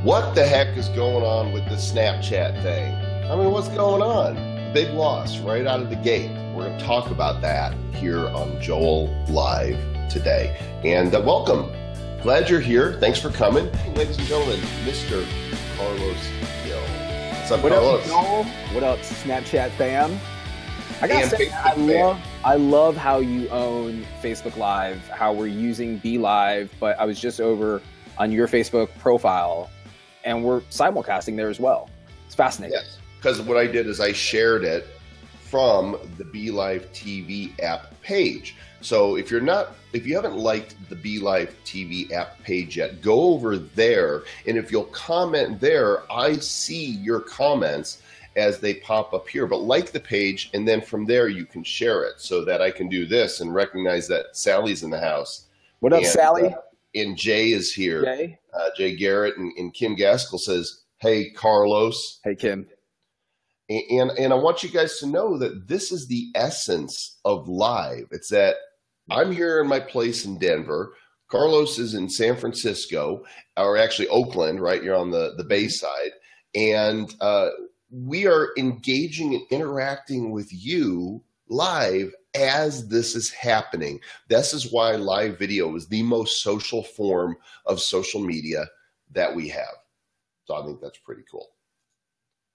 What the heck is going on with the Snapchat thing? I mean, what's going on? Big loss right out of the gate. We're going to talk about that here on Joel Live today. And welcome. Glad you're here. Thanks for coming. Ladies and gentlemen, Mr. Carlos Gill. What's up, Carlos? Up, Joel? What up, Snapchat fam? I gotta And say, Facebook I love how you own Facebook Live, how we're using Be Live, but I was just over on your Facebook profile, and we're simulcasting there as well. It's fascinating. Yes, because what I did is I shared it from the Be Live TV app page. So if you haven't liked the Be Live TV app page yet, go over there, and if you'll comment there, I see your comments as they pop up here. But like the page, and then from there you can share it so that I can do this and recognize that Sally's in the house. What up, Sally? And Jay is here. Jay? Jay Garrett, and Kim Gaskell says, "Hey, Carlos." Hey, Kim. And I want you guys to know that this is the essence of live. It's that I'm here in my place in Denver. Carlos is in San Francisco, or actually Oakland, right? You're on the Bay side. And we are engaging and interacting with you live as this is happening. This is why live video is the most social form of social media that we have. So I think that's pretty cool.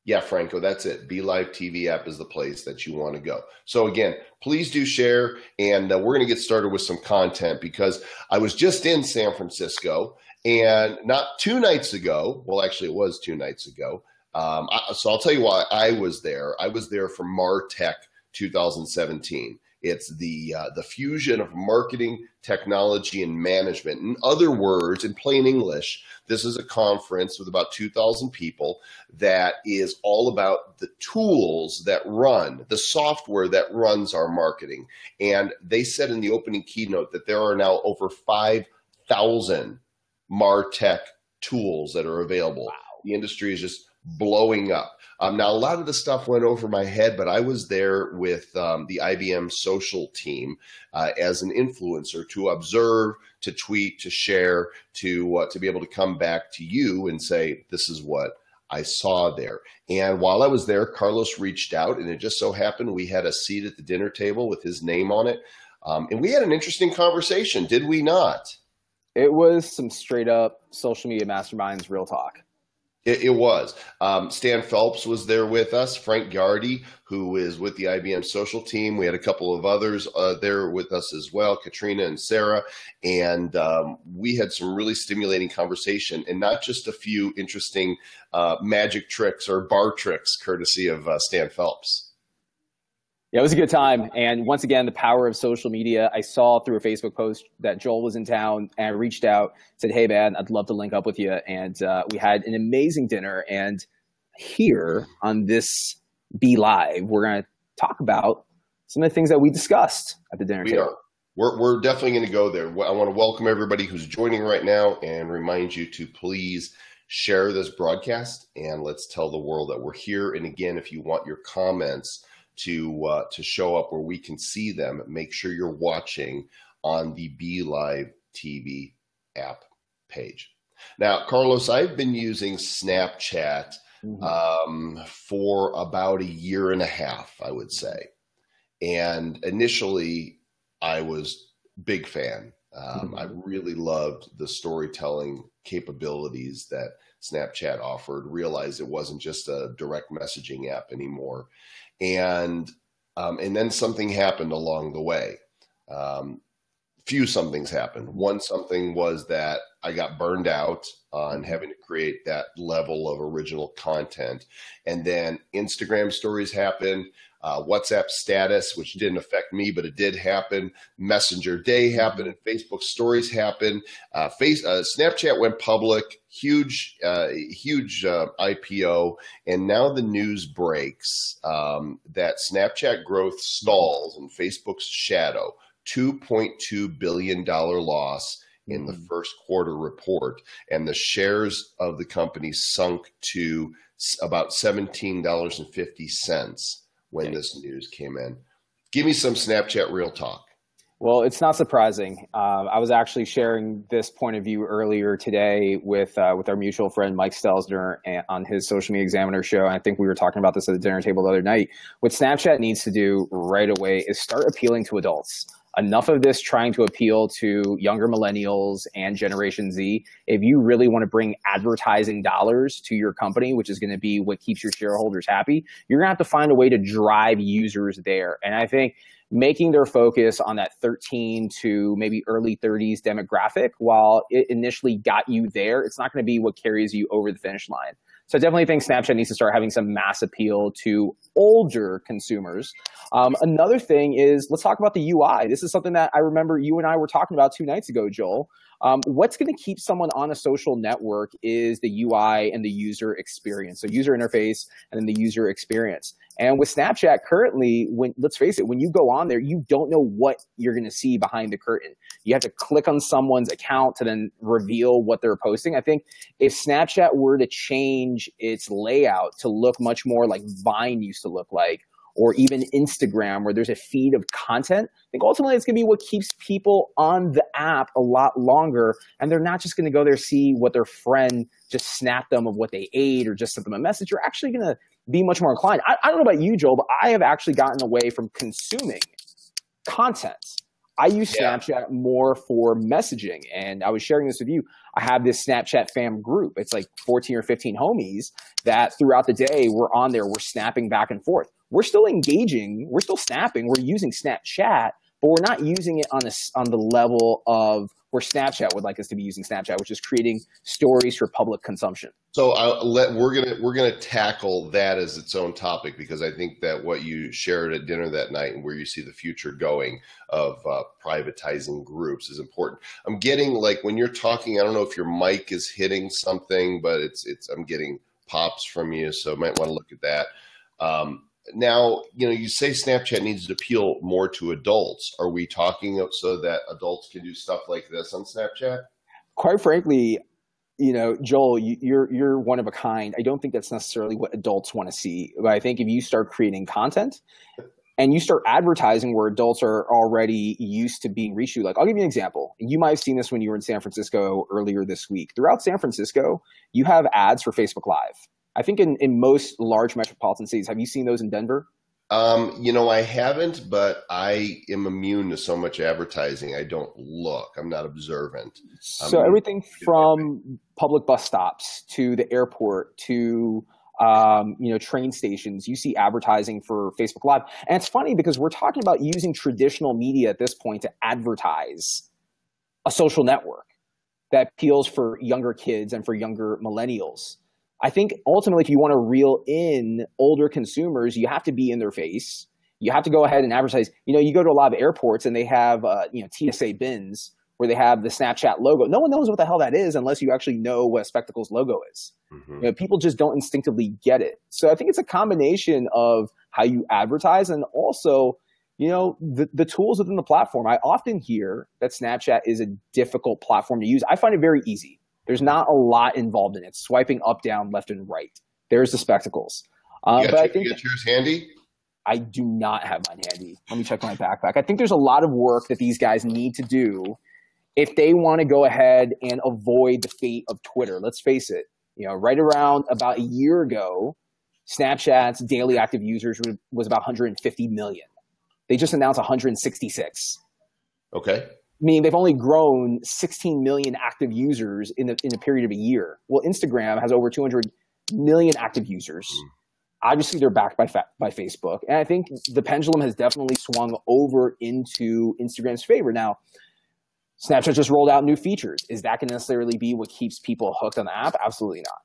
Yeah, Franco, that's it. Be Live TV app is the place that you want to go. So again, please do share, and we're going to get started with some content because I was just in San Francisco, and not 2 nights ago, well, actually it was 2 nights ago. So I'll tell you why I was there. I was there for MarTech 2017. It's the fusion of marketing, technology, and management. In other words, in plain English, this is a conference with about 2,000 people that is all about the tools that run, the software that runs our marketing. And they said in the opening keynote that there are now over 5,000 MarTech tools that are available. Wow. The industry is just blowing up. Now, a lot of the stuff went over my head, but I was there with the IBM social team as an influencer to observe, to tweet, to share, to be able to come back to you and say, this is what I saw there. And while I was there, Carlos reached out, and it just so happened we had a seat at the dinner table with his name on it. And we had an interesting conversation, did we not? It was some straight up social media masterminds, real talk. It was. Stan Phelps was there with us, Frank Yardy, who is with the IBM social team. We had a couple of others there with us as well, Katrina and Sarah. And we had some really stimulating conversation, and not just a few interesting magic tricks or bar tricks, courtesy of Stan Phelps. Yeah, it was a good time. And once again, the power of social media. I saw through a Facebook post that Joel was in town, and I reached out, said, hey, man, I'd love to link up with you. And we had an amazing dinner. And here on this Be Live, we're going to talk about some of the things that we discussed at the dinner table. We're definitely going to go there. I want to welcome everybody who's joining right now and remind you to please share this broadcast, and let's tell the world that we're here. And again, if you want your comments to show up where we can see them, make sure you're watching on the Be Live TV app page. Now, Carlos, I've been using Snapchat for about 1.5 years, I would say. And initially, I was big fan. I really loved the storytelling capabilities that Snapchat offered, realized it wasn't just a direct messaging app anymore. And then something happened along the way. Few somethings happened. One something was that I got burned out on having to create that level of original content. And then Instagram stories happened. WhatsApp status, which didn't affect me, but it did happen. Messenger Day happened, and Facebook stories happened. Snapchat went public, huge IPO, and now the news breaks that Snapchat growth stalls in Facebook's shadow. $2.2 billion loss in the first quarter report, and the shares of the company sunk to about $17.50 when this news came in. Give me some Snapchat real talk. Well, it's not surprising. I was actually sharing this point of view earlier today with our mutual friend Mike Stelzner on his Social Media Examiner show. And I think we were talking about this at the dinner table the other night. What Snapchat needs to do right away is start appealing to adults. Enough of this trying to appeal to younger millennials and Generation Z. If you really want to bring advertising dollars to your company, which is going to be what keeps your shareholders happy, you're going to have to find a way to drive users there. And I think making their focus on that 13 to maybe early 30s demographic, while it initially got you there, it's not going to be what carries you over the finish line. So I definitely think Snapchat needs to start having some mass appeal to older consumers. Another thing is, let's talk about the UI. This is something that I remember you and I were talking about 2 nights ago, Joel. What's going to keep someone on a social network is the UI and the user experience. So user interface and then the user experience. And with Snapchat currently, let's face it, when you go on there, you don't know what you're going to see behind the curtain. You have to click on someone's account to then reveal what they're posting. I think if Snapchat were to change its layout to look much more like Vine used to look like, or even Instagram, where there's a feed of content, I think ultimately it's going to be what keeps people on the app a lot longer. And they're not just going to go there, see what their friend just snapped them of what they ate or just sent them a message. You're actually going to be much more inclined. I don't know about you, Joel, but I have actually gotten away from consuming content. I use Snapchat more for messaging. And I was sharing this with you. I have this Snapchat fam group. It's like 14 or 15 homies that throughout the day, we're on there, we're snapping back and forth. We're still engaging, we're still snapping, we're using Snapchat, but we're not using it on the level of where Snapchat would like us to be using Snapchat, which is creating stories for public consumption. So we're gonna tackle that as its own topic, because I think that what you shared at dinner that night and where you see the future going of privatizing groups is important. I'm getting, like, when you're talking, I don't know if your mic is hitting something, but I'm getting pops from you, so I might want to look at that. Now, you say Snapchat needs to appeal more to adults. Are we talking so that adults can do stuff like this on Snapchat? Quite frankly, Joel, you're one of a kind. I don't think that's necessarily what adults want to see. But I think if you start creating content and you start advertising where adults are already used to being reached, like, I'll give you an example. You might have seen this when you were in San Francisco earlier this week. Throughout San Francisco, you have ads for Facebook Live. I think in most large metropolitan cities. Have you seen those in Denver? I haven't, but I am immune to so much advertising. I don't look. I'm not observant. So everything from public bus stops to the airport to train stations, you see advertising for Facebook Live. And it's funny because we're talking about using traditional media at this point to advertise a social network that appeals for younger kids and for younger millennials. I think ultimately, if you want to reel in older consumers, you have to be in their face. You have to go ahead and advertise. You go to a lot of airports and they have, TSA bins where they have the Snapchat logo. No one knows what the hell that is unless you actually know what a Spectacles logo is. Mm-hmm. People just don't instinctively get it. So I think it's a combination of how you advertise and also, the tools within the platform. I often hear that Snapchat is a difficult platform to use. I find it very easy. There's not a lot involved in it. Swiping up, down, left, and right. There's the Spectacles. You got yours handy? I do not have mine handy. Let me check my backpack. I think there's a lot of work that these guys need to do if they want to go ahead and avoid the fate of Twitter. Let's face it. Right around about a year ago, Snapchat's daily active users was about 150 million. They just announced 166. Okay. Meaning they've only grown 16 million active users in a period of a year. Well, Instagram has over 200 million active users. Obviously, they're backed by Facebook. And I think the pendulum has definitely swung over into Instagram's favor. Now, Snapchat just rolled out new features. Is that going to necessarily be what keeps people hooked on the app? Absolutely not.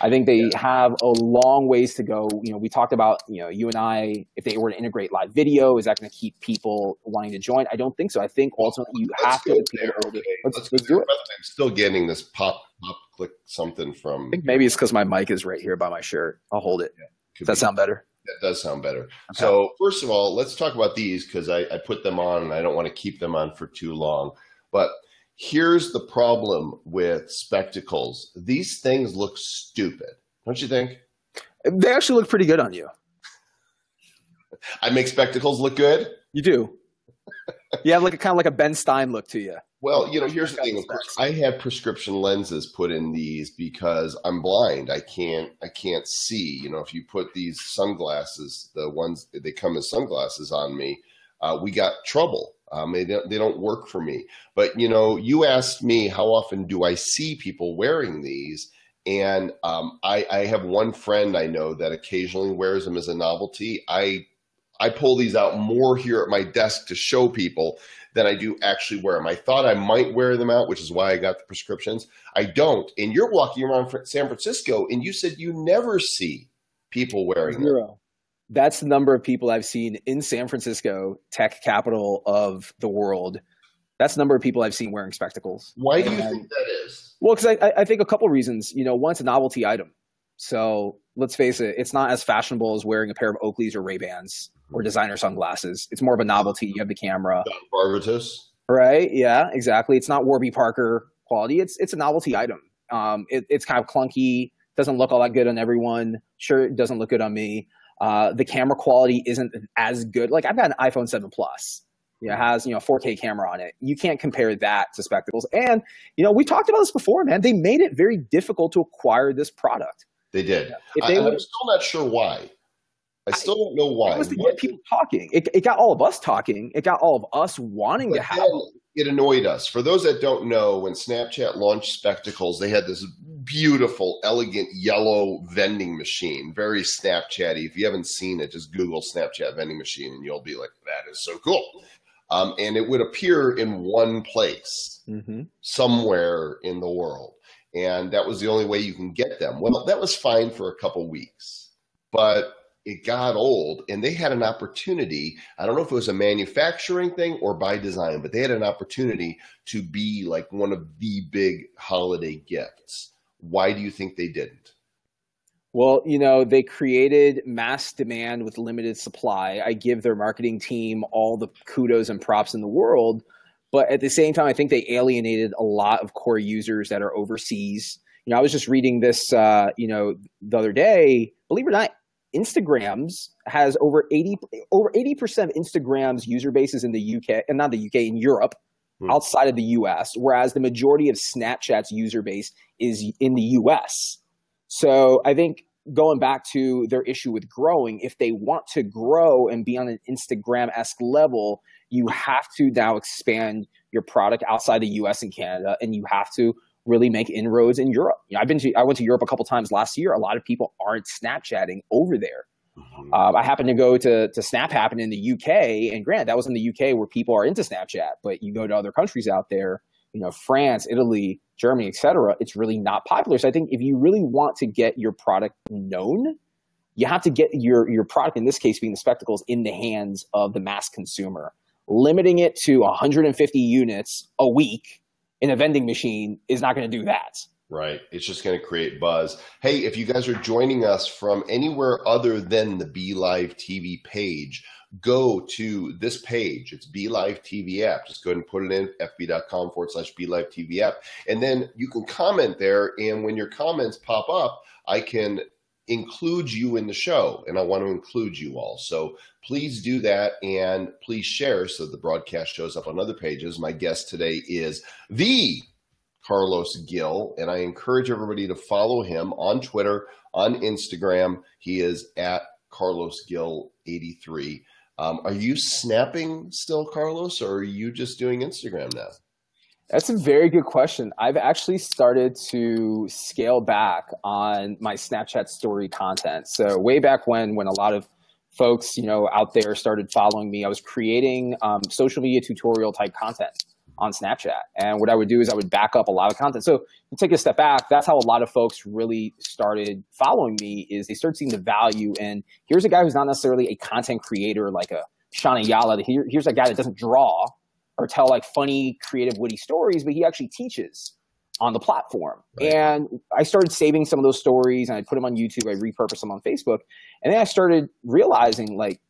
I think they have a long ways to go. We talked about, you and I, if they were to integrate live video, is that going to keep people wanting to join? I don't think so. I think ultimately you have to. Let's do it. I'm still getting this pop, click something from. I think maybe it's because my mic is right here by my shirt. I'll hold it. Does that sound better? That does sound better. Okay. So first of all, let's talk about these because I put them on and I don't want to keep them on for too long. But here's the problem with Spectacles. These things look stupid. Don't you think? They actually look pretty good on you. I make Spectacles look good? You do. You have like a kind of like a Ben Stein look to you. Well, here's the thing. Of course, I had prescription lenses put in these because I'm blind. I can't see. If you put these sunglasses, the ones they come as sunglasses on me, we got trouble. They don't work for me. But you asked me how often do I see people wearing these, and I have one friend I know that occasionally wears them as a novelty. I pull these out more here at my desk to show people than I do actually wear them. I thought I might wear them out, which is why I got the prescriptions. I don't. And you're walking around San Francisco, and you said you never see people wearing them. That's the number of people I've seen in San Francisco, tech capital of the world. That's the number of people I've seen wearing spectacles. Why do you think that is? Well, because I think a couple reasons. One, it's a novelty item. So let's face it, it's not as fashionable as wearing a pair of Oakleys or Ray-Bans or designer sunglasses. It's more of a novelty. You have the camera. Privatization. Right? Yeah, exactly. It's not Warby Parker quality. It's a novelty item. It's kind of clunky. Doesn't look all that good on everyone. Sure, it doesn't look good on me. The camera quality isn't as good. Like I've got an iPhone 7 Plus. It has 4K camera on it. You can't compare that to spectacles. And we talked about this before, man. They made it very difficult to acquire this product. They did. I'm still not sure why. I still don't know why. It was to get people talking. It got all of us talking. It got all of us wanting to have. It annoyed us. For those that don't know, when Snapchat launched spectacles, they had this beautiful, elegant yellow vending machine, very Snapchatty. If you haven't seen it, just Google Snapchat vending machine, and you'll be like, "That is so cool." And it would appear in one place, somewhere in the world. And that was the only way you can get them. Well, that was fine for a couple weeks, but it got old, and they had an opportunity. I don't know if it was a manufacturing thing or by design, but they had an opportunity to be like one of the big holiday gifts. Why do you think they didn't? Well, they created mass demand with limited supply. I give their marketing team all the kudos and props in the world. But at the same time, I think they alienated a lot of core users that are overseas. I was just reading this, the other day. Believe it or not, Instagrams has over 80% of Instagram's user base is in the UK, and not the UK, in Europe, outside of the US, whereas the majority of Snapchat's user base is in the US. So I think going back to their issue with growing, if they want to grow and be on an Instagram-esque level, you have to now expand your product outside the US and Canada, and you have to really make inroads in Europe. I went to Europe a couple times last year. A lot of people aren't Snapchatting over there. I happened to go to Snap Happen in the UK, and granted, that was in the UK where people are into Snapchat, but you go to other countries out there, France, Italy, Germany, etc., it's really not popular. So I think if you really want to get your product known, you have to get your product, in this case being the spectacles, in the hands of the mass consumer. Limiting it to 150 units a week in a vending machine is not going to do that. Right. It's just going to create buzz. Hey, if you guys are joining us from anywhere other than the Be Live TV page, go to this page. It's Be Live TV app. Just go ahead and put it in fb.com/Be Live TV app. And then you can comment there. And when your comments pop up, I can include you in the show, and I want to include you all. So please do that, and please share so the broadcast shows up on other pages. My guest today is the Carlos Gil, and I encourage everybody to follow him on Twitter, on Instagram. He is at Carlos Gil 83. Are you snapping still, Carlos, or are you just doing Instagram now? That's a very good question. I've actually started to scale back on my Snapchat story content. So way back when a lot of folks, out there started following me, I was creating social media tutorial type content on Snapchat. And what I would do is I would back up a lot of content. So to take a step back, that's how a lot of folks really started following me, is they started seeing the value. And here's a guy who's not necessarily a content creator like a Shana Yala. Here's a guy that doesn't draw or tell like funny, creative, witty stories, but he actually teaches on the platform. Right. And I started saving some of those stories, and I put them on YouTube. I repurposed them on Facebook. And then I started realizing like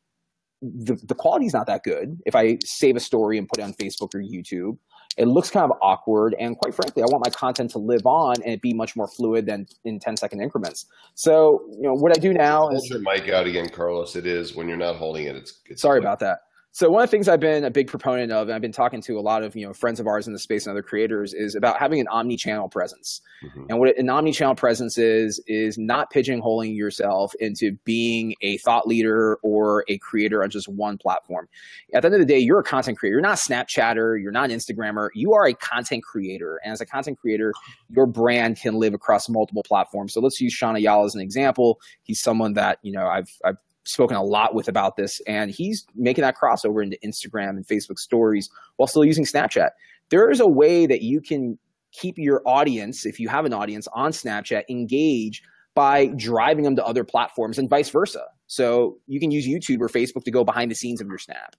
the quality's not that good. If I save a story and put it on Facebook or YouTube, it looks kind of awkward. And quite frankly, I want my content to live on and it be much more fluid than in 10-second increments. So, what I do now is— Hold your mic out again, Carlos. It is when you're not holding it. It's sorry about that. So one of the things I've been a big proponent of, and I've been talking to a lot of friends of ours in the space and other creators, is about having an omni-channel presence. Mhm. And what an omni-channel presence is not pigeonholing yourself into being a thought leader or a creator on just one platform. At the end of the day, you're a content creator. You're not a Snapchatter. You're not an Instagrammer. You are a content creator. And as a content creator, your brand can live across multiple platforms. So let's use Sean Ayala as an example. He's someone that I've spoken a lot with about this, and he's making that crossover into Instagram and Facebook stories while still using Snapchat. There is a way that you can keep your audience, if you have an audience on Snapchat, engaged by driving them to other platforms and vice versa. So you can use YouTube or Facebook to go behind the scenes of your Snap.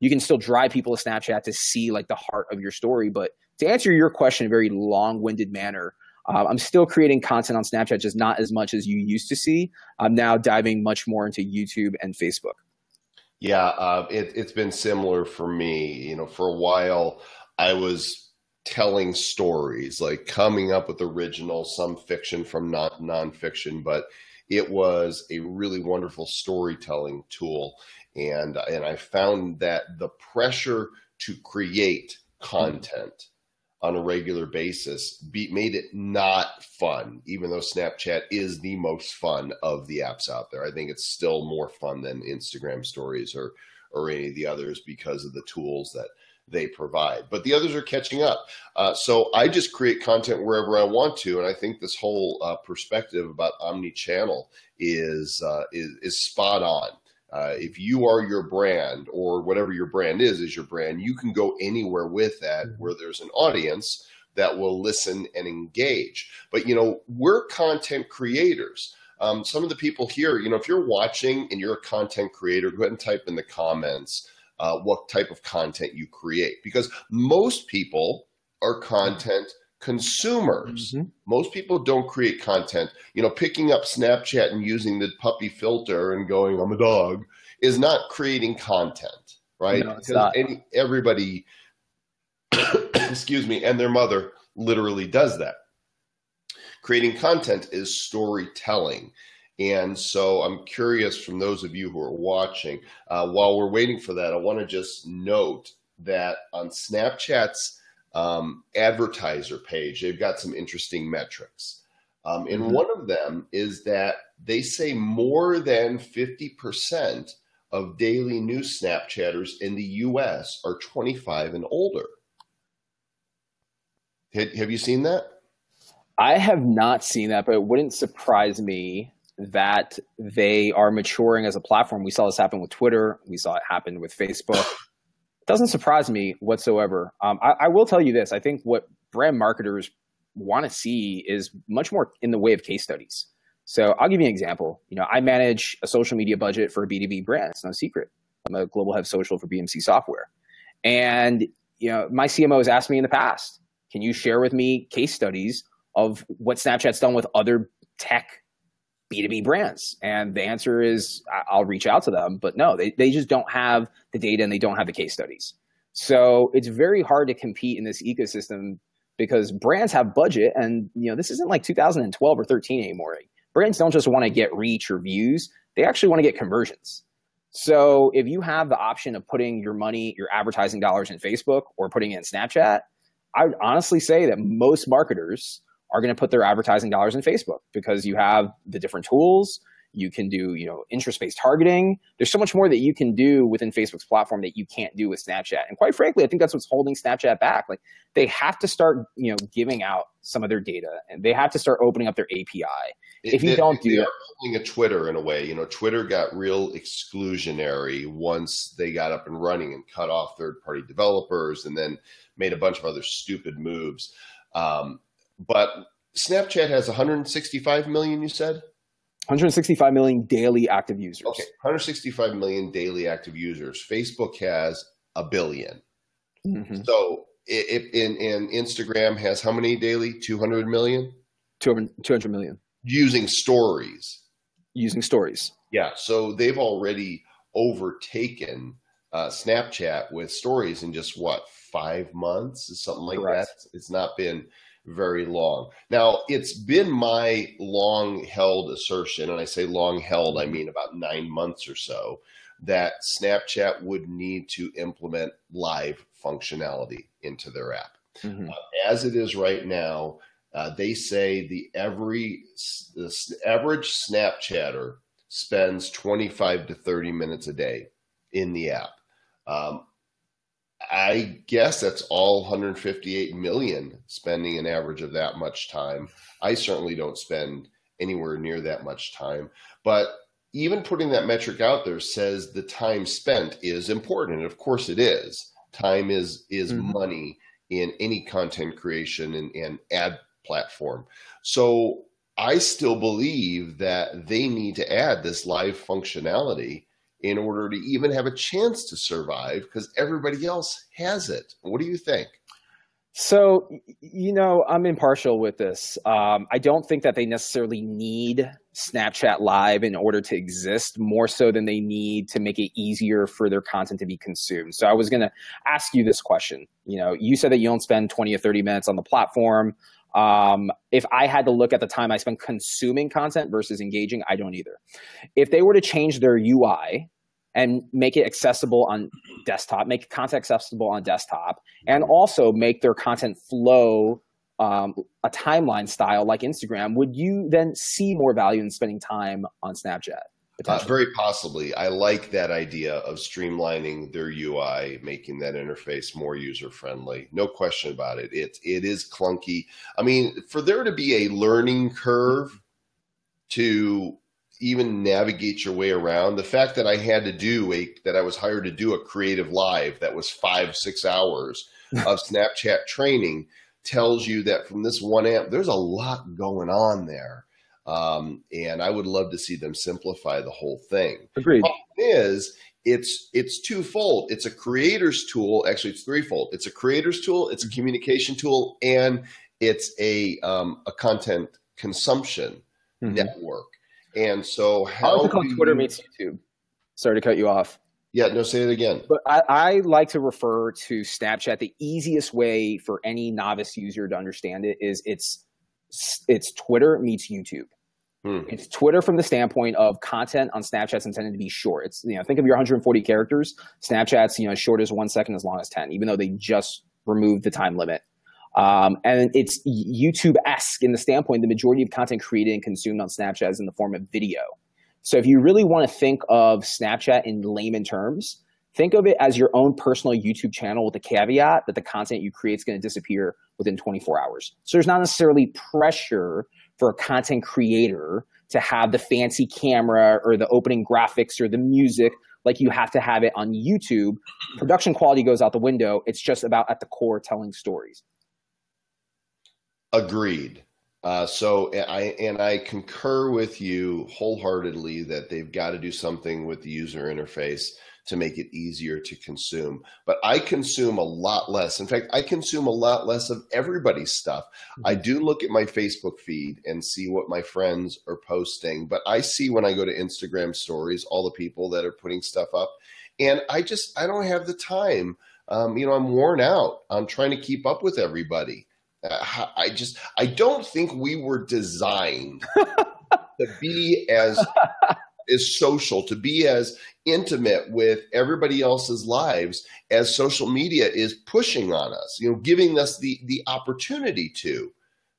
You can still drive people to Snapchat to see like the heart of your story. But to answer your question in a very long-winded manner, I'm still creating content on Snapchat, just not as much as you used to see. I'm now diving much more into YouTube and Facebook. Yeah, it's been similar for me. For a while, I was telling stories, like coming up with original, some fiction from nonfiction, but it was a really wonderful storytelling tool. And I found that the pressure to create content on a regular basis made it not fun, even though Snapchat is the most fun of the apps out there. I think it's still more fun than Instagram stories or any of the others because of the tools that they provide. But the others are catching up. So I just create content wherever I want to. And I think this whole perspective about omni-channel is spot on. If you are your brand, or whatever your brand is your brand, you can go anywhere with that where there's an audience that will listen and engage. But, we're content creators. Some of the people here, if you're watching and you're a content creator, go ahead and type in the comments what type of content you create, because most people are content consumers. Mm-hmm. Most people don't create content. Picking up Snapchat and using the puppy filter and going, I'm a dog, is not creating content, right? No, it's because not. Everybody, excuse me, and their mother literally does that. Creating content is storytelling. And so I'm curious, from those of you who are watching, while we're waiting for that, I want to just note that on Snapchat's advertiser page, they've got some interesting metrics. And one of them is that they say more than 50% of daily news Snapchatters in the US are 25 and older. Have you seen that? I have not seen that, but it wouldn't surprise me that they are maturing as a platform. We saw this happen with Twitter. We saw it happen with Facebook. It doesn't surprise me whatsoever. I will tell you this. I think what brand marketers want to see is much more in the way of case studies. So I'll give you an example. I manage a social media budget for a B2B brand. It's no secret. I'm a global head of social for BMC Software. And my CMO has asked me in the past, can you share with me case studies of what Snapchat's done with other tech B2B brands? And the answer is I'll reach out to them, but no, they just don't have the data and they don't have the case studies. So it's very hard to compete in this ecosystem because brands have budget, and this isn't like 2012 or 13 anymore. Brands don't just want to get reach or views, they actually want to get conversions. So if you have the option of putting your money, your advertising dollars in Facebook or putting it in Snapchat, I would honestly say that most marketers are going to put their advertising dollars in Facebook because you have the different tools. You can do, interest-based targeting. There's so much more that you can do within Facebook's platform that you can't do with Snapchat. And quite frankly, I think that's what's holding Snapchat back. Like, they have to start, giving out some of their data, and they have to start opening up their API. If you don't do that, they're pulling a Twitter in a way. Twitter got real exclusionary once they got up and running and cut off third-party developers, and then made a bunch of other stupid moves. But Snapchat has 165 million, you said? 165 million daily active users. Okay, 165 million daily active users. Facebook has a billion. Mm-hmm. So in Instagram has how many daily? 200 million? 200 million. Using stories. Using stories. Yeah, so they've already overtaken Snapchat with stories in just 5 months? Something like Correct. That. It's not been very long. Now, it's been my long-held assertion, and I say long-held, I mean about 9 months or so, that Snapchat would need to implement live functionality into their app. Mm-hmm. As it is right now, they say the average Snapchatter spends 25 to 30 minutes a day in the app. I guess that's all 158 million spending an average of that much time. I certainly don't spend anywhere near that much time. But even putting that metric out there says the time spent is important. And of course it is. Time is money in any content creation and ad platform. So I still believe that they need to add this live functionality in order to even have a chance to survive, because everybody else has it. What do you think? So, I'm impartial with this. I don't think that they necessarily need Snapchat Live in order to exist, more so than they need to make it easier for their content to be consumed. So I was going to ask you this question. You said that you don't spend 20 or 30 minutes on the platform. If I had to look at the time I spend consuming content versus engaging, I don't either. If they were to change their UI and make it accessible on desktop, make content accessible on desktop, and also make their content flow a timeline style like Instagram, would you then see more value in spending time on Snapchat? Very possibly. I like that idea of streamlining their UI, making that interface more user-friendly. No question about it. It is clunky. I mean, for there to be a learning curve to even navigate your way around, the fact that I was hired to do a creative live that was 5-6 hours of Snapchat training tells you that from this one app, there's a lot going on there. And I would love to see them simplify the whole thing. Agreed. The problem is, it's twofold. It's a creator's tool. Actually, it's threefold. It's a creator's tool, it's a communication tool, and it's a content consumption network. And so I like to call Twitter meets YouTube. Sorry to cut you off. Yeah, no, say it again. But I like to refer to Snapchat. The easiest way for any novice user to understand it is it's Twitter meets YouTube. It's Twitter from the standpoint of content on Snapchat's intended to be short. It's, think of your 140 characters. Snapchat's, as short as 1 second, as long as 10, even though they just removed the time limit. And it's YouTube-esque in the standpoint, the majority of content created and consumed on Snapchat is in the form of video. So if you really want to think of Snapchat in layman terms, think of it as your own personal YouTube channel with the caveat that the content you create is going to disappear within 24 hours. So there's not necessarily pressure for a content creator to have the fancy camera or the opening graphics or the music like you have to have it on YouTube. Production quality goes out the window. It's just about, at the core, telling stories. Agreed. So I concur with you wholeheartedly that they've got to do something with the user interface to make it easier to consume. But I consume a lot less. In fact, I consume a lot less of everybody's stuff. I do look at my Facebook feed and see what my friends are posting, but I see when I go to Instagram stories, all the people that are putting stuff up. And I don't have the time. I'm worn out. I'm trying to keep up with everybody. I don't think we were designed to be as social, to be as intimate with everybody else's lives as social media is pushing on us, giving us the opportunity to.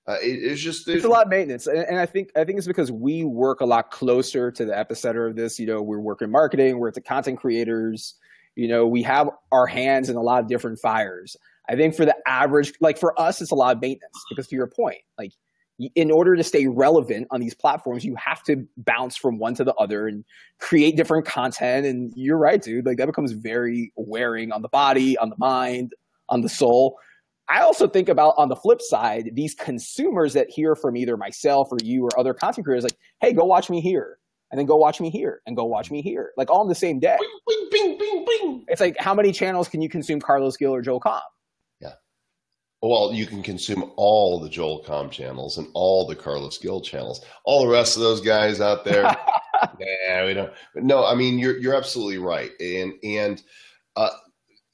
It's a lot of maintenance. And I think it's because we work a lot closer to the epicenter of this. We're working marketing, we're the content creators, we have our hands in a lot of different fires. I think for the average, for us, it's a lot of maintenance because, to your point, in order to stay relevant on these platforms, you have to bounce from one to the other and create different content. And you're right, dude. That becomes very wearing on the body, on the mind, on the soul. I also think about, on the flip side, these consumers that hear from either myself or you or other content creators, hey, go watch me here. And then go watch me here and go watch me here. All in the same day. Bing, bing, bing, bing. It's how many channels can you consume Carlos Gil or Joel Comm? Well, you can consume all the Joel Comm channels and all the Carlos Gil channels. All the rest of those guys out there, we don't. No, I mean, you're absolutely right. And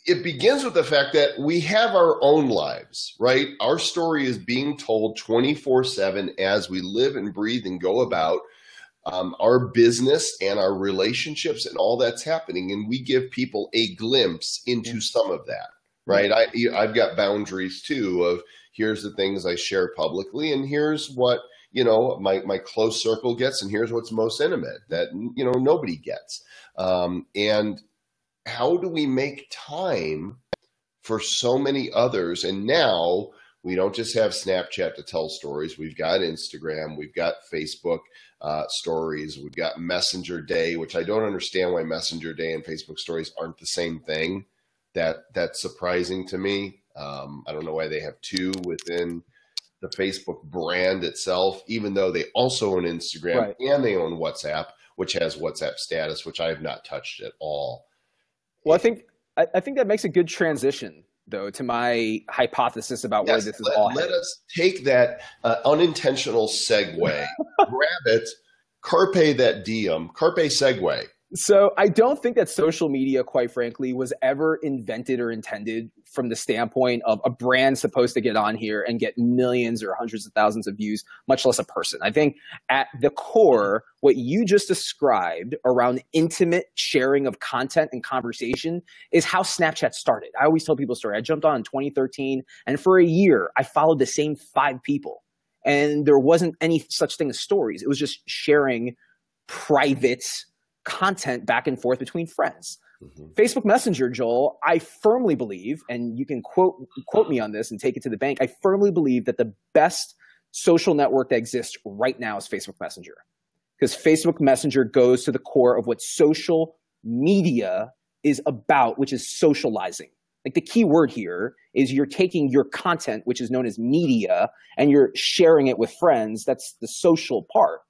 it begins with the fact that we have our own lives, right? Our story is being told 24/7 as we live and breathe and go about. our business and our relationships and all that's happening. And we give people a glimpse into some of that, right? I've got boundaries too of here's the things I share publicly and here's what, my close circle gets and here's what's most intimate that, nobody gets. And how do we make time for so many others? And now we don't just have Snapchat to tell stories. We've got Instagram, we've got Facebook stories, we've got Messenger Day, which I don't understand why Messenger Day and Facebook stories aren't the same thing. That's surprising to me. I don't know why they have two within the Facebook brand itself, even though they also own Instagram and they own WhatsApp, which has WhatsApp status, which I have not touched at all. Well, I think that makes a good transition, though, to my hypothesis about where this is all headed. Let us take that unintentional segue, grab it, carpe that diem, carpe segue. So I don't think that social media, quite frankly, was ever invented or intended from the standpoint of a brand supposed to get on here and get millions or hundreds of thousands of views, much less a person. I think at the core, what you just described around intimate sharing of content and conversation is how Snapchat started. I always tell people a story. I jumped on in 2013, and for a year, I followed the same 5 people. And there wasn't any such thing as stories. It was just sharing private content back and forth between friends. Facebook Messenger, Joel, I firmly believe, and you can quote me on this and take it to the bank, I firmly believe that the best social network that exists right now is Facebook Messenger. Because Facebook Messenger goes to the core of what social media is about, which is socializing. Like the key word here is you're taking your content, which is known as media, and you're sharing it with friends. That's the social part.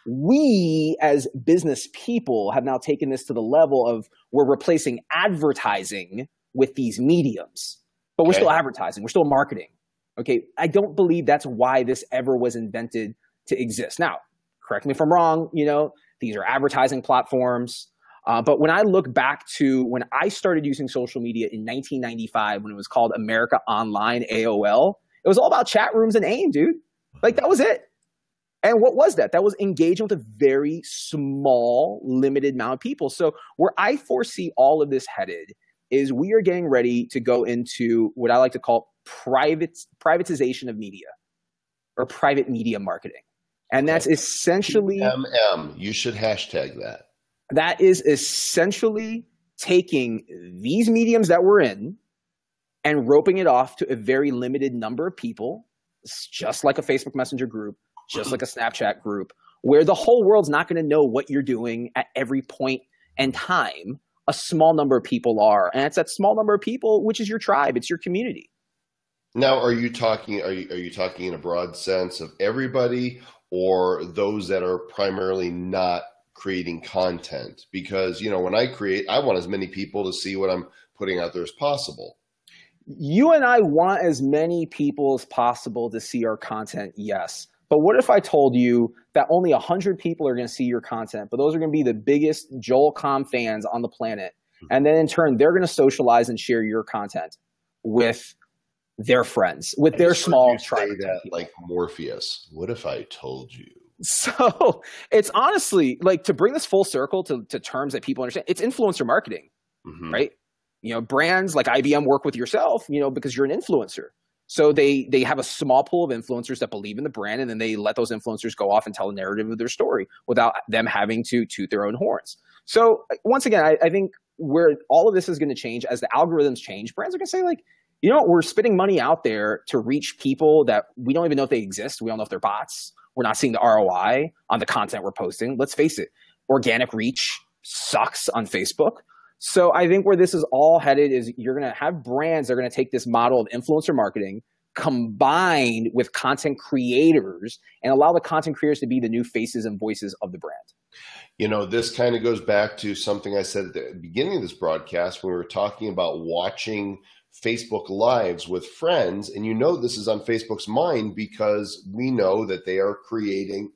We as business people have now taken this to the level of we're replacing advertising with these mediums, but we're still advertising. We're still marketing. Okay. I don't believe that's why this ever was invented to exist. Now, correct me if I'm wrong. These are advertising platforms. But when I look back to when I started using social media in 1995, when it was called America Online, AOL, it was all about chat rooms and AIM, dude. Like that was it. And what was that? That was engagement with a very small, limited amount of people. So where I foresee all of this headed is we are getting ready to go into what I like to call privatization of media or private media marketing. And that's essentially You should hashtag that. That is essentially taking these mediums that we're in and roping it off to a very limited number of people, just like a Facebook Messenger group, just like a Snapchat group, where the whole world's not going to know what you're doing at every point in time. A small number of people are, and it's that small number of people, which is your tribe. It's your community. Now, are you talking in a broad sense of everybody or those that are primarily not creating content? Because, when I create, I want as many people to see what I'm putting out there as possible. You and I want as many people as possible to see our content, yes. But what if I told you that only 100 people are going to see your content, but those are going to be the biggest Joel Comm fans on the planet. And then in turn, they're going to socialize and share your content with their friends, with their small tribe. Say that like Morpheus. What if I told you? So it's honestly like, to bring this full circle to terms that people understand, it's influencer marketing, right? Brands like IBM work with yourself, because you're an influencer. So they have a small pool of influencers that believe in the brand, and then they let those influencers go off and tell a narrative of their story without them having to toot their own horns. So once again, I think where all of this is going to change as the algorithms change, brands are going to say like, we're spending money out there to reach people that we don't even know if they exist. We don't know if they're bots. We're not seeing the ROI on the content we're posting. Let's face it, organic reach sucks on Facebook. So I think where this is all headed is you're going to have brands that are going to take this model of influencer marketing combined with content creators and allow the content creators to be the new faces and voices of the brand. This kind of goes back to something I said at the beginning of this broadcast when we were talking about watching Facebook Lives with friends. And this is on Facebook's mind because we know that they are creating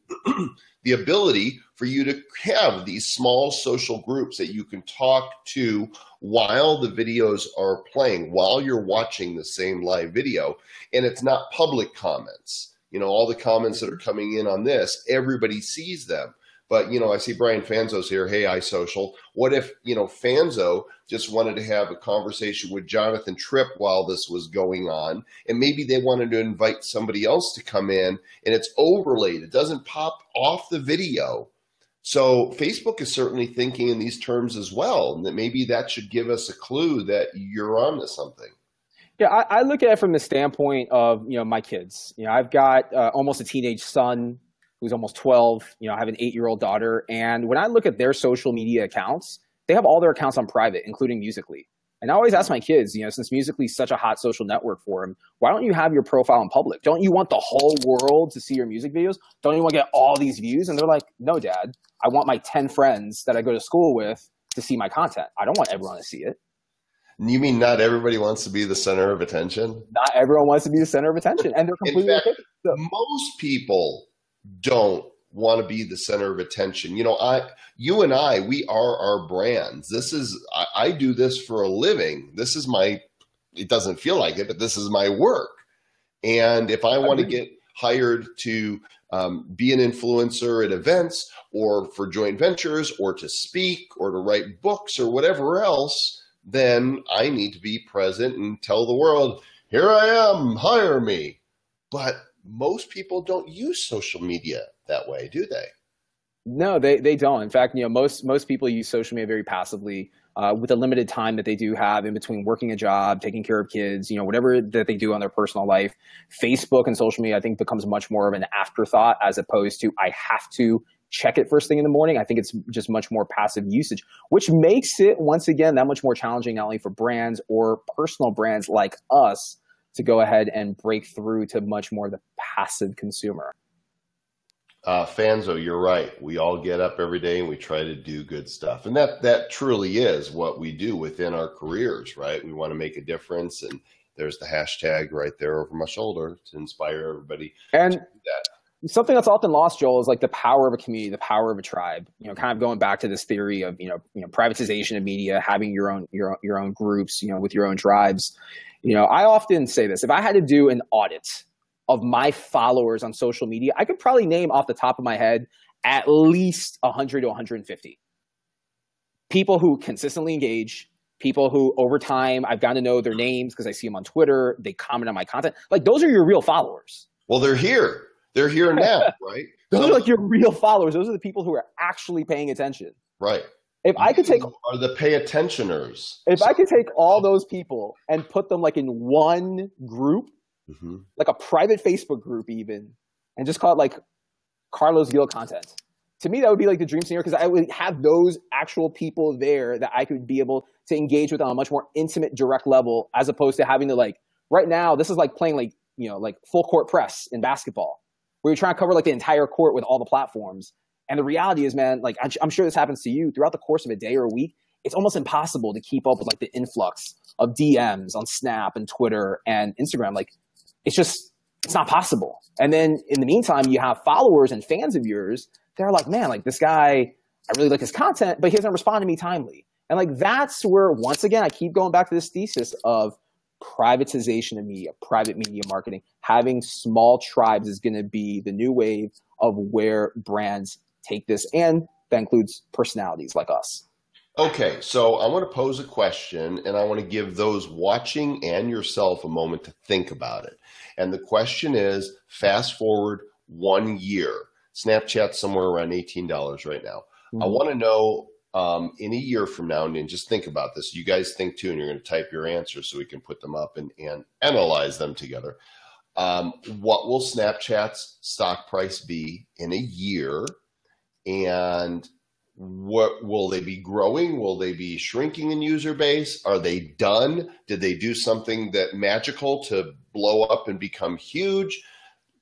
the ability for you to have these small social groups that you can talk to while the videos are playing, while you're watching the same live video. And it's not public comments. All the comments that are coming in on this, everybody sees them. But, I see Brian Fanzo's here. Hey, iSocial. What if, Fanzo just wanted to have a conversation with Jonathan Tripp while this was going on, and maybe they wanted to invite somebody else to come in, and it's overlaid. It doesn't pop off the video. So Facebook is certainly thinking in these terms as well, and that maybe that should give us a clue that you're onto something. Yeah, I look at it from the standpoint of, my kids. I've got almost a teenage son who's almost 12. I have an 8-year-old daughter. And when I look at their social media accounts, they have all their accounts on private, including Musical.ly. And I always ask my kids, since Musical.ly is such a hot social network for them, why don't you have your profile in public? Don't you want the whole world to see your music videos? Don't you want to get all these views? And they're like, no, Dad, I want my 10 friends that I go to school with to see my content. I don't want everyone to see it. You mean not everybody wants to be the center of attention? Not everyone wants to be the center of attention. And they're completely in fact, okay. Most people don't want to be the center of attention. You and I, we are our brands. I do this for a living. This is it doesn't feel like it, but this is my work. And if I want to get hired to be an influencer at events or for joint ventures or to speak or to write books or whatever else, then I need to be present and tell the world, here I am, hire me. But most people don't use social media that way, do they? No, they don't. In fact, most people use social media very passively with the limited time that they do have in between working a job, taking care of kids, whatever that they do on their personal life. Facebook and social media, I think, becomes much more of an afterthought as opposed to I have to check it first thing in the morning. I think it's just much more passive usage, which makes it, once again, that much more challenging, not only for brands or personal brands like us to go ahead and break through to much more the passive consumer. Fanzo, you're right. We all get up every day and we try to do good stuff. And that truly is what we do within our careers, right? We want to make a difference. And there's the hashtag right there over my shoulder to inspire everybody and to do that. Something that's often lost, Joel, is like the power of a community, the power of a tribe. Kind of going back to this theory of privatization of media, having your own groups, with your own tribes. I often say this: if I had to do an audit of my followers on social media, I could probably name off the top of my head at least 100 to 150 people who consistently engage. People who over time I've gotten to know their names because I see them on Twitter. They comment on my content. Like, those are your real followers. Well, they're here. They're here now, right? Those are like your real followers. Those are the people who are actually paying attention. Right. If I could take are the pay attentioners. If I could take all those people and put them like in one group, like a private Facebook group even, and just call it like Carlos Gil content. To me, that would be like the dream scenario, because I would have those actual people there that I could be able to engage with on a much more intimate, direct level, as opposed to having to right now, this is like playing like full court press in basketball, where you're trying to cover like the entire court with all the platforms. And the reality is, man, like I'm sure this happens to you throughout the course of a day or a week. It's almost impossible to keep up with like the influx of DMs on Snap and Twitter and Instagram. Like it's not possible. And then in the meantime, you have followers and fans of yours that are like, man, like this guy, I really like his content, but he doesn't respond to me timely. And like, that's where, once again, I keep going back to this thesis of privatization of media, private media marketing. Having small tribes is going to be the new wave of where brands take this. And that includes personalities like us. Okay, so I want to pose a question, and I want to give those watching and yourself a moment to think about it. And the question is, fast forward 1 year. Snapchat's somewhere around $18 right now. I want to know in a year from now, and just think about this. You guys think too, and you're going to type your answers so we can put them up and analyze them together. What will Snapchat's stock price be in a year? And what will they be growing? Will they be shrinking in user base? Are they done? Did they do something that magical to blow up and become huge?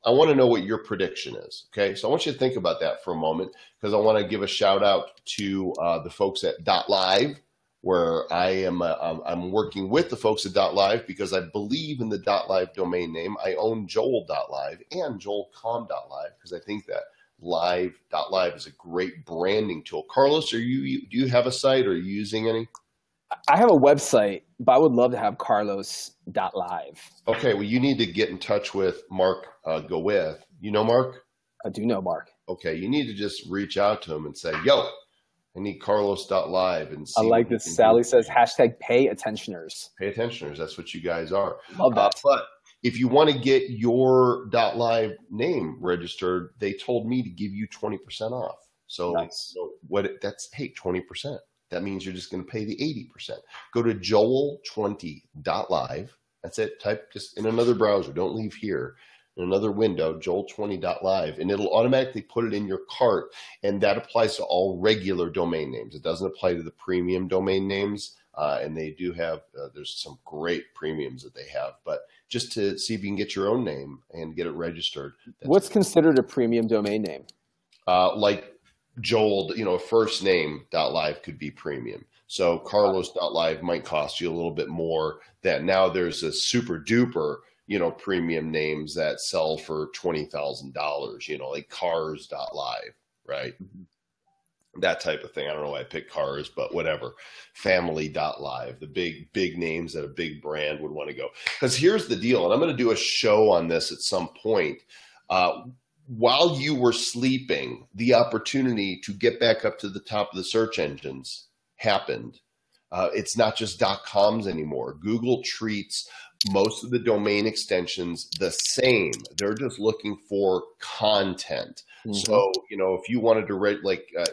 I want to know what your prediction is. Okay, so I want you to think about that for a moment, because I want to give a shout out to the folks at .live, where I am I'm working with the folks at .live because I believe in the .live domain name. I own Joel.live and JoelCom.live because I think that .live is a great branding tool. Carlos, do you have a site, or are you using any? I have a website, but I would love to have Carlos.live. Okay, well, you need to get in touch with Mark Gowith. You know Mark? I do know Mark. okay, you need to just reach out to him and say, yo, I need Carlos.live and see. I like this. Sally says, hashtag pay attentioners. Pay attentioners. That's what you guys are. Love that. But if you want to get your .live name registered, they told me to give you 20% off. So, nice. That's 20%. That means you're just going to pay the 80%. Go to joel20.live. That's it. Type just in another browser. Don't leave here. In another window, joel20.live, and it'll automatically put it in your cart. And that applies to all regular domain names. It doesn't apply to the premium domain names. And they do have, there's some great premiums that they have. But just to see if you can get your own name and get it registered. What's considered a premium domain name? Like Joel, first name .live could be premium. So Carlos.live might cost you a little bit more. That now there's a super duper, premium names that sell for $20,000, like Cars.live, right? Mm-hmm. That type of thing. I don't know why I picked Cars, but whatever. Family.live, the big names that a big brand would want to go. Because here's the deal, and I'm going to do a show on this at some point. While you were sleeping, the opportunity to get back up to the top of the search engines happened. It's not just .coms anymore. Google treats most of the domain extensions the same. They're just looking for content. Mm-hmm. So, if you wanted to write,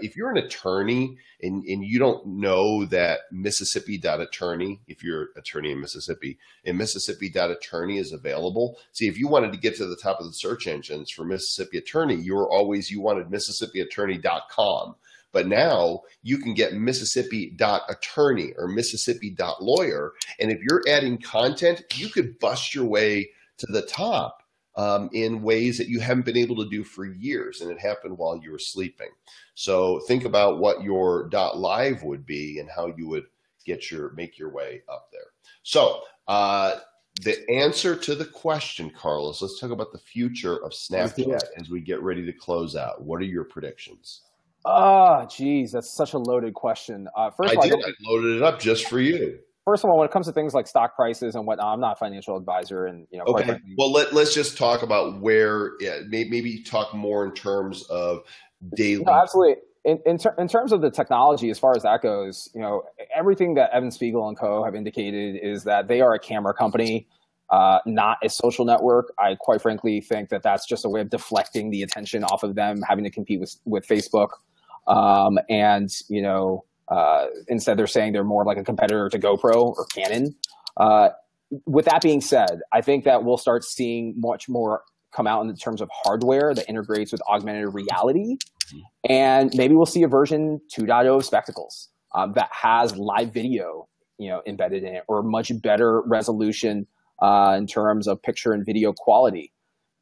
if you're an attorney and you don't know that Mississippi.attorney, if you're an attorney in Mississippi.attorney is available. See, if you wanted to get to the top of the search engines for Mississippi Attorney, you wanted MississippiAttorney.com. But now you can get Mississippi.attorney or Mississippi.lawyer. And if you're adding content, you could bust your way to the top in ways that you haven't been able to do for years. And it happened while you were sleeping. So think about what your .live would be and how you would make your way up there. So the answer to the question, Carlos, let's talk about the future of Snapchat as we get ready to close out. What are your predictions? Oh, geez, that's such a loaded question. I loaded it up just for you. First of all, when it comes to things like stock prices and whatnot, I'm not a financial advisor, and Okay. Well, let's just talk about where. Maybe talk more in terms of daily. No, absolutely. In terms of the technology, as far as that goes, everything that Evan Spiegel and co. have indicated is that they are a camera company, not a social network. I quite frankly think that that's just a way of deflecting the attention off of them having to compete with Facebook. Instead they're saying they're more like a competitor to GoPro or Canon. With that being said, I think that we'll start seeing much more come out in terms of hardware that integrates with augmented reality. And maybe we'll see a version 2.0 of Spectacles that has live video, embedded in it, or much better resolution in terms of picture and video quality.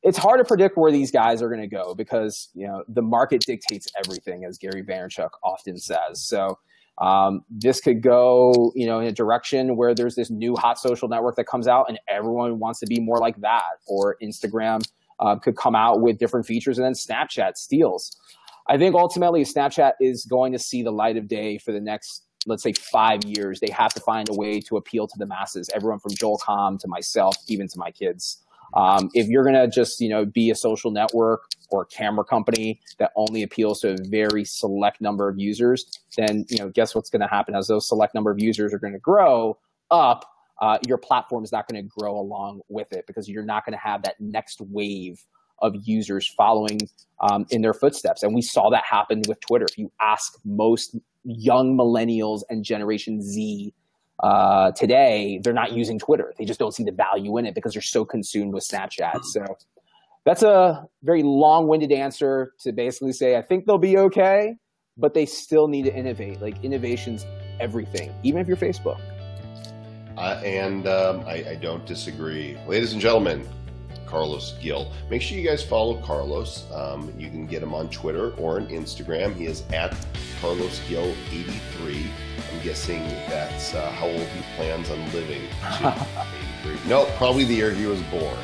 It's hard to predict where these guys are going to go because, the market dictates everything, as Gary Vaynerchuk often says. So this could go, in a direction where there's this new hot social network that comes out and everyone wants to be more like that. Or Instagram could come out with different features and then Snapchat steals. I think ultimately Snapchat is going to see the light of day for the next, let's say, 5 years. They have to find a way to appeal to the masses, everyone from Joel Comm to myself, even to my kids. If you're going to just, be a social network or a camera company that only appeals to a very select number of users, then, guess what's going to happen as those select number of users are going to grow up, your platform is not going to grow along with it because you're not going to have that next wave of users following in their footsteps. And we saw that happen with Twitter. If you ask most young millennials and Generation Z today, they're not using Twitter. They just don't see the value in it because they're so consumed with Snapchat. So that's a very long-winded answer to basically say, I think they'll be okay, but they still need to innovate. Like, innovation's everything, even if you're Facebook. I don't disagree. Ladies and gentlemen, Carlos Gil. Make sure you guys follow Carlos. You can get him on Twitter or on Instagram. He is at Carlos Gil 83. I'm guessing that's how old he plans on living. 83. No, probably the year he was born.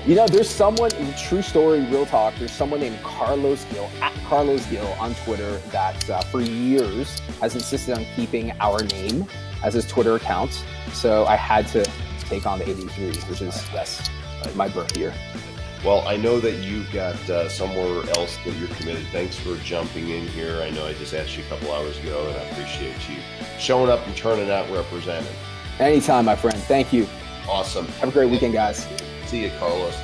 There's someone, true story, real talk, there's someone named Carlos Gil, at Carlos Gil on Twitter that for years has insisted on keeping our name as his Twitter account. So I had to take on the 83, which is, yes, my birth year. Well, I know that you've got somewhere else that you're committed. Thanks for jumping in here. I know I just asked you a couple hours ago, and I appreciate you showing up and turning out representing. Anytime, my friend. Thank you. Awesome. Have a great weekend, guys. See you, Carlos.